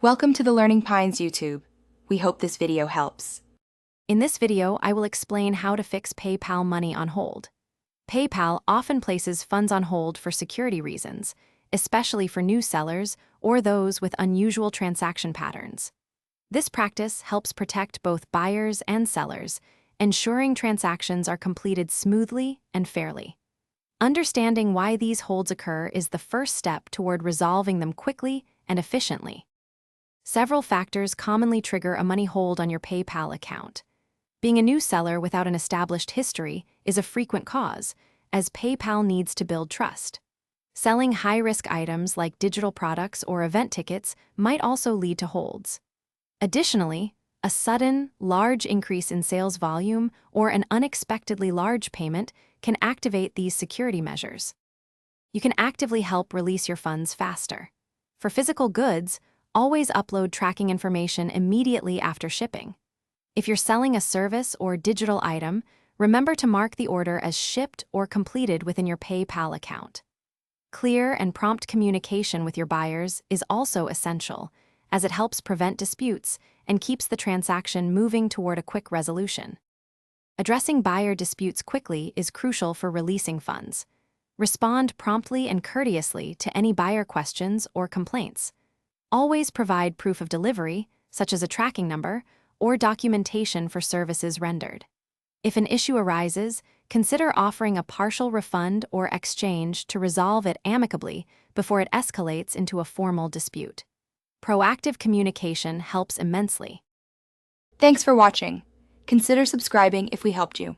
Welcome to the Learning Pines YouTube. We hope this video helps. In this video, I will explain how to fix PayPal money on hold. PayPal often places funds on hold for security reasons, especially for new sellers or those with unusual transaction patterns. This practice helps protect both buyers and sellers, ensuring transactions are completed smoothly and fairly. Understanding why these holds occur is the first step toward resolving them quickly and efficiently. Several factors commonly trigger a money hold on your PayPal account. Being a new seller without an established history is a frequent cause, as PayPal needs to build trust. Selling high-risk items like digital products or event tickets might also lead to holds. Additionally, a sudden, large increase in sales volume or an unexpectedly large payment can activate these security measures. You can actively help release your funds faster. For physical goods, always upload tracking information immediately after shipping. If you're selling a service or digital item, remember to mark the order as shipped or completed within your PayPal account. Clear and prompt communication with your buyers is also essential, as it helps prevent disputes and keeps the transaction moving toward a quick resolution. Addressing buyer disputes quickly is crucial for releasing funds. Respond promptly and courteously to any buyer questions or complaints. Always provide proof of delivery, such as a tracking number, or documentation for services rendered. If an issue arises, consider offering a partial refund or exchange to resolve it amicably before it escalates into a formal dispute. Proactive communication helps immensely. Thanks for watching. Consider subscribing if we helped you.